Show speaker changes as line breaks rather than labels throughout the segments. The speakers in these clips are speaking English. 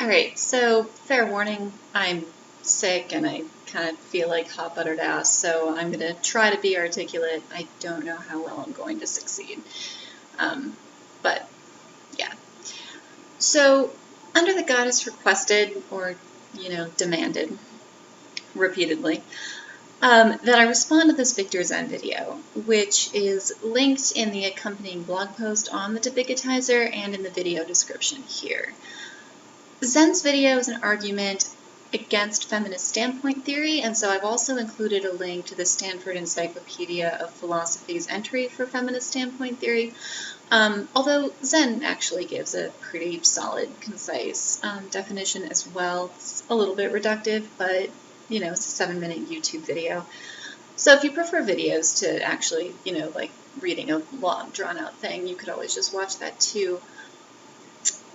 Alright, so fair warning, I'm sick and I kind of feel like hot buttered ass, so I'm going to try to be articulate. I don't know how well I'm going to succeed. Um, but, yeah. So, under the goddess requested, or, demanded, repeatedly, that I respond to this Victor Zen video, which is linked in the accompanying blog post on the Debigitizer and in the video description here. Zen's video is an argument against feminist standpoint theory, and so I've also included a link to the Stanford Encyclopedia of Philosophy's entry for feminist standpoint theory, although Zen actually gives a pretty solid, concise definition as well. It's a little bit reductive, but, it's a 7-minute YouTube video. So if you prefer videos to actually, like reading a long, drawn-out thing, you could always just watch that too.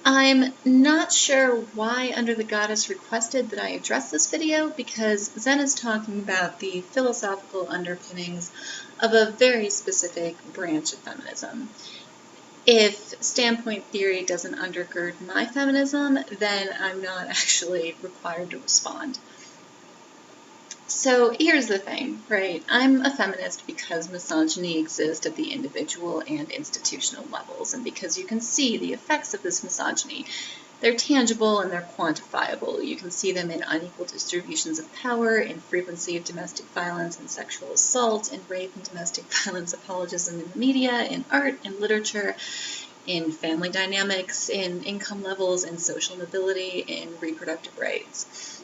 I'm not sure why Under the Goddess requested that I address this video, because Zen is talking about the philosophical underpinnings of a very specific branch of feminism. If standpoint theory doesn't undergird my feminism, then I'm not actually required to respond. So here's the thing, right? I'm a feminist because misogyny exists at the individual and institutional levels, and because you can see the effects of this misogyny. They're tangible and they're quantifiable. You can see them in unequal distributions of power, in frequency of domestic violence and sexual assault, in rape and domestic violence apologism in the media, in art, in literature, in family dynamics, in income levels, in social mobility, in reproductive rights.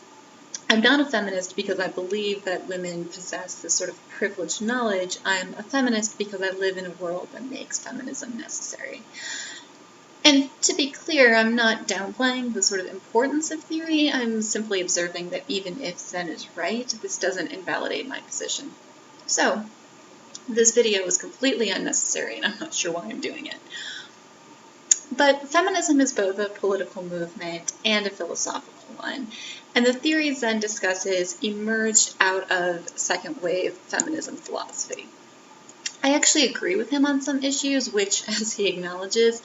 I'm not a feminist because I believe that women possess this sort of privileged knowledge. I'm a feminist because I live in a world that makes feminism necessary. And to be clear, I'm not downplaying the sort of importance of theory. I'm simply observing that even if Zen is right, this doesn't invalidate my position. So, this video is completely unnecessary, and I'm not sure why I'm doing it. But feminism is both a political movement and a philosophical one, and the theories Zen discusses emerged out of second-wave feminism philosophy. I actually agree with him on some issues, which, as he acknowledges,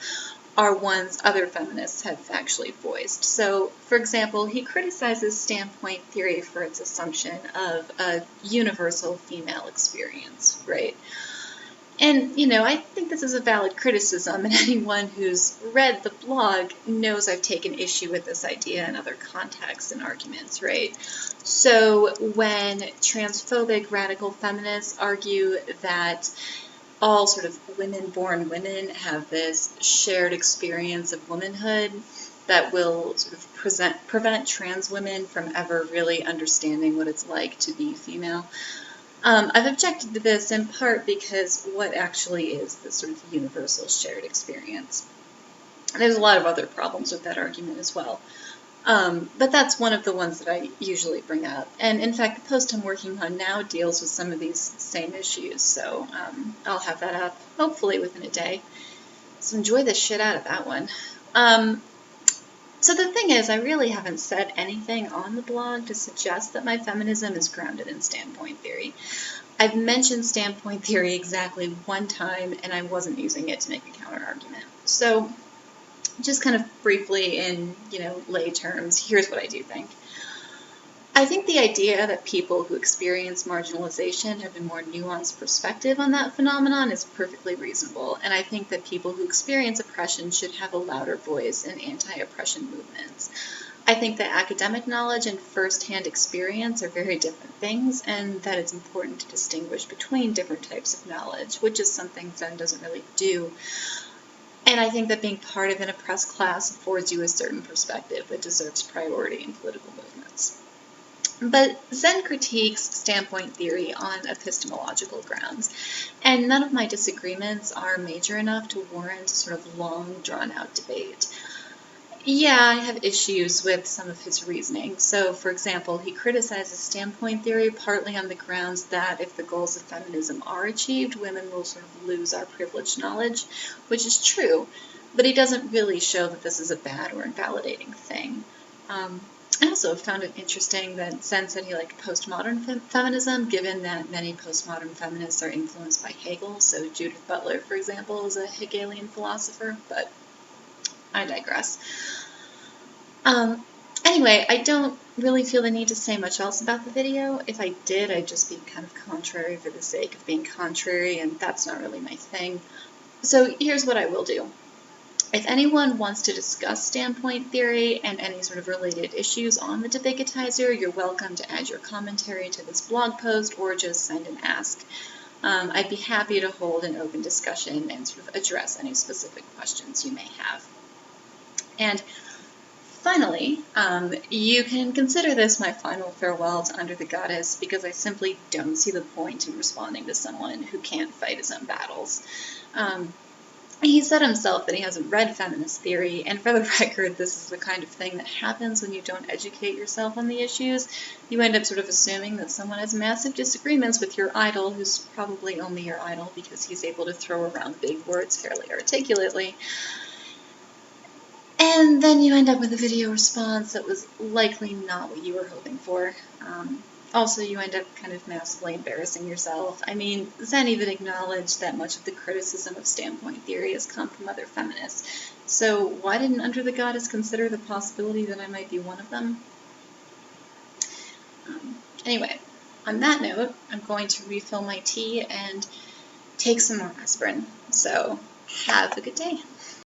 are ones other feminists have actually voiced. So, for example, he criticizes standpoint theory for its assumption of a universal female experience, right? And, I think this is a valid criticism, and anyone who's read the blog knows I've taken issue with this idea in other contexts and arguments, right? So when transphobic radical feminists argue that all sort of women-born women have this shared experience of womanhood that will sort of prevent trans women from ever really understanding what it's like to be female. I've objected to this in part because what actually is this sort of universal shared experience? There's a lot of other problems with that argument as well. But that's one of the ones that I usually bring up. And in fact, the post I'm working on now deals with some of these same issues, so I'll have that up hopefully within a day. So enjoy the shit out of that one. So the thing is, I really haven't said anything on the blog to suggest that my feminism is grounded in standpoint theory. I've mentioned standpoint theory exactly one time, and I wasn't using it to make a counter-argument. So just kind of briefly in, lay terms, here's what I do think. I think the idea that people who experience marginalization have a more nuanced perspective on that phenomenon is perfectly reasonable, and I think that people who experience oppression should have a louder voice in anti-oppression movements. I think that academic knowledge and first-hand experience are very different things, and that it's important to distinguish between different types of knowledge, which is something Zen doesn't really do. And I think that being part of an oppressed class affords you a certain perspective that deserves priority in political movements. But Zen critiques standpoint theory on epistemological grounds, and none of my disagreements are major enough to warrant a sort of long, drawn-out debate. Yeah, I have issues with some of his reasoning. So, for example, he criticizes standpoint theory partly on the grounds that if the goals of feminism are achieved, women will sort of lose our privileged knowledge, which is true, but he doesn't really show that this is a bad or invalidating thing. I also found it interesting that Zen said he liked postmodern feminism, given that many postmodern feminists are influenced by Hegel. So Judith Butler, for example, is a Hegelian philosopher, but I digress. Anyway, I don't really feel the need to say much else about the video. If I did, I'd just be kind of contrary for the sake of being contrary, and that's not really my thing. So here's what I will do. If anyone wants to discuss standpoint theory and any sort of related issues on the debigitizer, you're welcome to add your commentary to this blog post or just send an ask. I'd be happy to hold an open discussion and sort of address any specific questions you may have. And finally, you can consider this my final farewell to Under the Goddess, because I simply don't see the point in responding to someone who can't fight his own battles. He said himself that he hasn't read feminist theory, and for the record, this is the kind of thing that happens when you don't educate yourself on the issues. You end up sort of assuming that someone has massive disagreements with your idol, who's probably only your idol because he's able to throw around big words fairly articulately. And then you end up with a video response that was likely not what you were hoping for. Also, you end up kind of massively embarrassing yourself. I mean, Zen even acknowledged that much of the criticism of standpoint theory has come from other feminists. So why didn't Under the Goddess consider the possibility that I might be one of them? Anyway, on that note, I'm going to refill my tea and take some more aspirin. So have a good day.